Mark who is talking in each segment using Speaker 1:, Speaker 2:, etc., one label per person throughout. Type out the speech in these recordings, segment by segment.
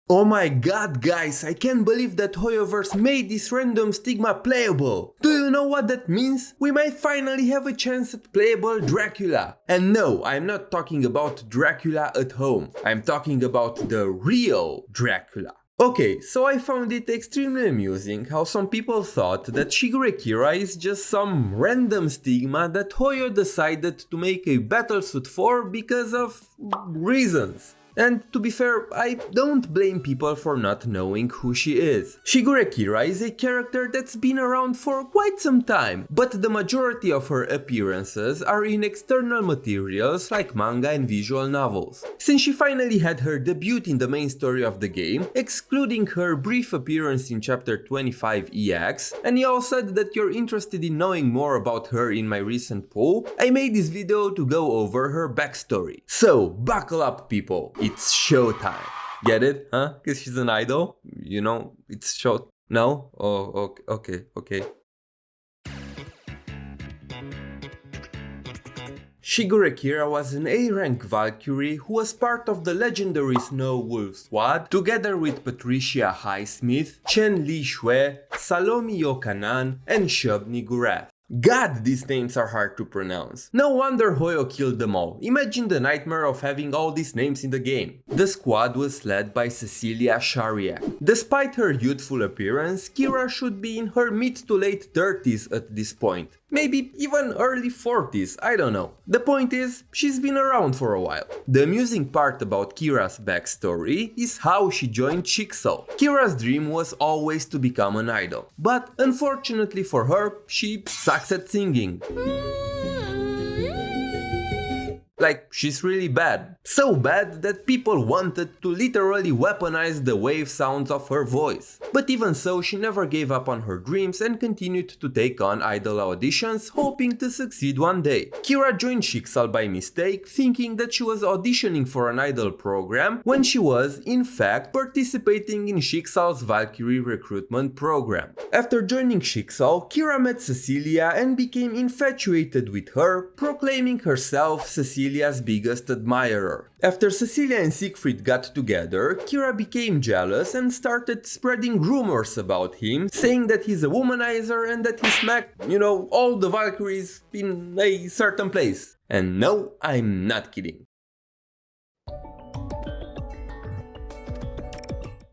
Speaker 1: Oh my god guys, I can't believe that HoYoverse made this random Stigma playable! Do you know what that means? We might finally have a chance at playable Dracula! And no, I'm not talking about Dracula at home, I'm talking about the real Dracula. Okay, so I found it extremely amusing how some people thought that Shigure Kira is just some random Stigma that Hoyo decided to make a battlesuit for because of reasons. And to be fair, I don't blame people for not knowing who she is. Shigure Kira is a character that's been around for quite some time, but the majority of her appearances are in external materials like manga and visual novels. Since she finally had her debut in the main story of the game, excluding her brief appearance in chapter 25 EX, and y'all said that you're interested in knowing more about her in my recent poll, I made this video to go over her backstory. So, buckle up people! It's showtime. Get it? Huh? Cause she's an idol? You know, it's show... No? Oh, okay. Shigure Kira was an A-rank Valkyrie who was part of the legendary Snow Wolf squad together with Patricia Highsmith, Chen Li Shui, Salome Yokanan, and Shubni Gurath. God, these names are hard to pronounce. No wonder Hoyo killed them all. Imagine the nightmare of having all these names in the game. The squad was led by Cecilia Shariak. Despite her youthful appearance, Kira should be in her mid to late 30s at this point. Maybe even early 40s, I don't know. The point is, she's been around for a while. The amusing part about Kira's backstory is how she joined Schicksal. Kira's dream was always to become an idol, but unfortunately for her, she sucks at singing. Like, she's really bad. So bad that people wanted to literally weaponize the wave sounds of her voice. But even so, she never gave up on her dreams and continued to take on idol auditions, hoping to succeed one day. Kira joined Schicksal by mistake, thinking that she was auditioning for an idol program, when she was, in fact, participating in Schicksal's Valkyrie recruitment program. After joining Schicksal, Kira met Cecilia and became infatuated with her, proclaiming herself Cecilia's biggest admirer. After Cecilia and Siegfried got together, Kira became jealous and started spreading rumors about him, saying that he's a womanizer and that he smacked, all the Valkyries in a certain place. And no, I'm not kidding.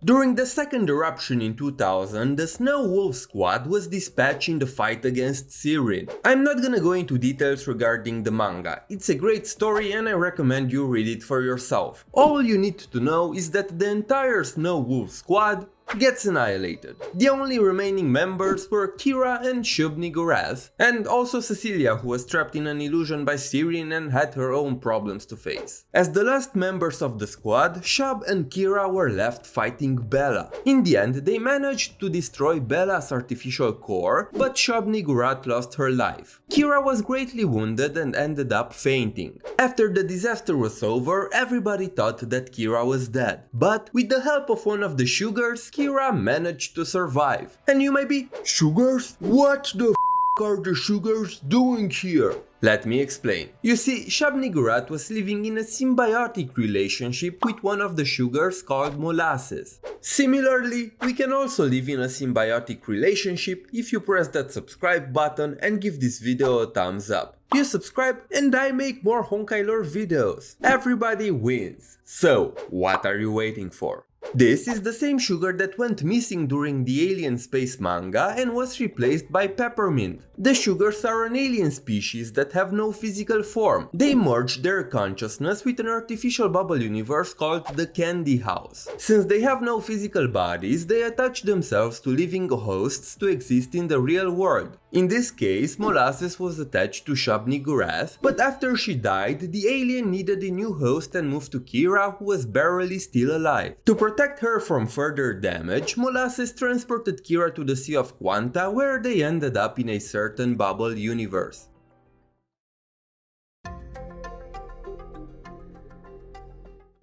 Speaker 1: During the Second Eruption in 2000, the Snow Wolf squad was dispatched in the fight against Sirin. I'm not gonna go into details regarding the manga, it's a great story and I recommend you read it for yourself. All you need to know is that the entire Snow Wolf squad gets annihilated. The only remaining members were Kira and Shubni Gurath, and also Cecilia, who was trapped in an illusion by Sirin and had her own problems to face. As the last members of the squad, Shub and Kira were left fighting Bella. In the end, they managed to destroy Bella's artificial core, but Shubni Gurath lost her life. Kira was greatly wounded and ended up fainting. After the disaster was over, everybody thought that Kira was dead, but with the help of one of the Sugars, Kira managed to survive. And you may be, Sugars? What the f are the Sugars doing here? Let me explain. You see, Shubni Gurath was living in a symbiotic relationship with one of the Sugars called Molasses. Similarly, we can also live in a symbiotic relationship if you press that subscribe button and give this video a thumbs up. You subscribe and I make more Honkai lore videos. Everybody wins. So, what are you waiting for? This is the same sugar that went missing during the Alien Space manga and was replaced by Peppermint. The sugars are an alien species that have no physical form. They merge their consciousness with an artificial bubble universe called the Candy House. Since they have no physical bodies, they attach themselves to living hosts to exist in the real world. In this case, Molasses was attached to Shubni Gurath, but after she died, the alien needed a new host and moved to Kira, who was barely still alive. To protect her from further damage, Molasses transported Kira to the Sea of Quanta, where they ended up in a certain bubble universe.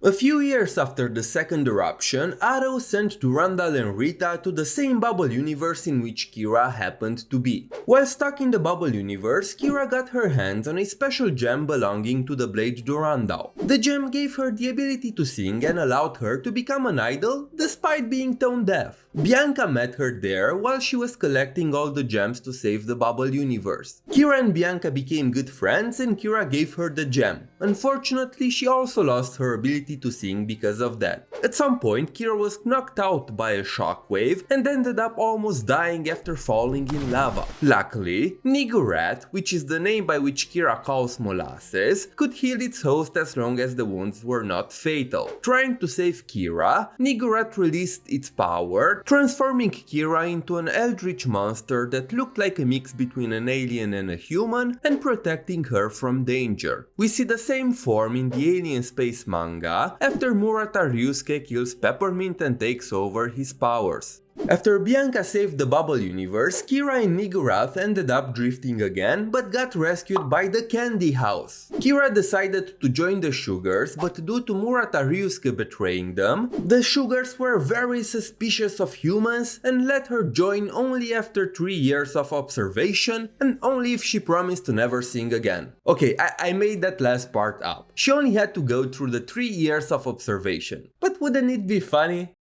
Speaker 1: A few years after the Second Eruption, Aro sent Durandal and Rita to the same bubble universe in which Kira happened to be. While stuck in the bubble universe, Kira got her hands on a special gem belonging to the blade Durandal. The gem gave her the ability to sing and allowed her to become an idol despite being tone deaf. Bianca met her there while she was collecting all the gems to save the bubble universe. Kira and Bianca became good friends and Kira gave her the gem. Unfortunately, she also lost her ability to sing because of that. At some point, Kira was knocked out by a shockwave and ended up almost dying after falling in lava. Luckily, Nigurat, which is the name by which Kira calls molasses, could heal its host as long as the wounds were not fatal. Trying to save Kira, Nigurat released its power, transforming Kira into an eldritch monster that looked like a mix between an alien and a human and protecting her from danger. We see the same form in the Alien Space manga after Murata Ryusuke kills Peppermint and takes over his powers. After Bianca saved the bubble universe, Kira and Nigurath ended up drifting again, but got rescued by the Candy House. Kira decided to join the Sugars, but due to Murata Ryusuke betraying them, the Sugars were very suspicious of humans and let her join only after 3 years of observation and only if she promised to never sing again. Okay, I made that last part up. She only had to go through the 3 years of observation. But wouldn't it be funny?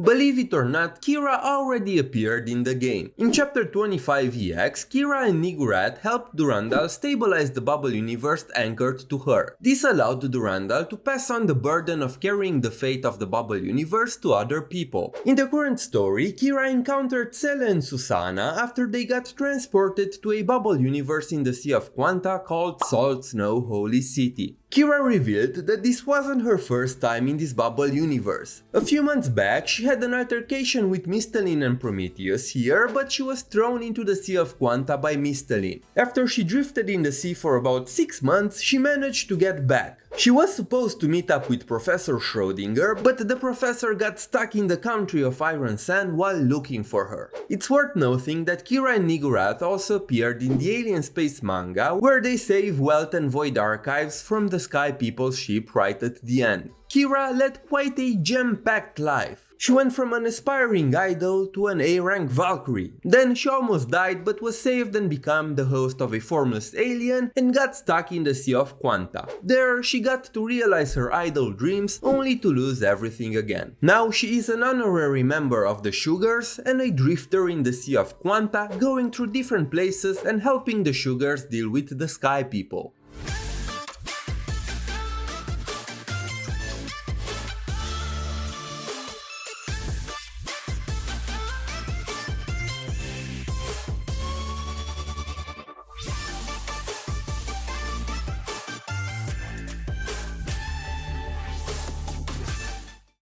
Speaker 1: Believe it or not, Kira already appeared in the game. In chapter 25 EX, Kira and Nigurat helped Durandal stabilize the bubble universe anchored to her. This allowed Durandal to pass on the burden of carrying the fate of the bubble universe to other people. In the current story, Kira encountered Cele and Susana after they got transported to a bubble universe in the Sea of Quanta called Salt Snow Holy City. Kira revealed that this wasn't her first time in this bubble universe. A few months back, she had an altercation with Mysteline and Prometheus here, but she was thrown into the Sea of Quanta by Mysteline. After she drifted in the sea for about 6 months, she managed to get back. She was supposed to meet up with Professor Schrödinger, but the professor got stuck in the country of Iron Sand while looking for her. It's worth noting that Kira and Nigurath also appeared in the Alien Space manga, where they save Wealth and Void archives from the Sky People's ship right at the end. Kira led quite a gem-packed life. She went from an aspiring idol to an A-rank Valkyrie. Then she almost died but was saved and became the host of a formless alien and got stuck in the Sea of Quanta. There she got to realize her idol dreams only to lose everything again. Now she is an honorary member of the Sugars and a drifter in the Sea of Quanta, going through different places and helping the Sugars deal with the Sky People.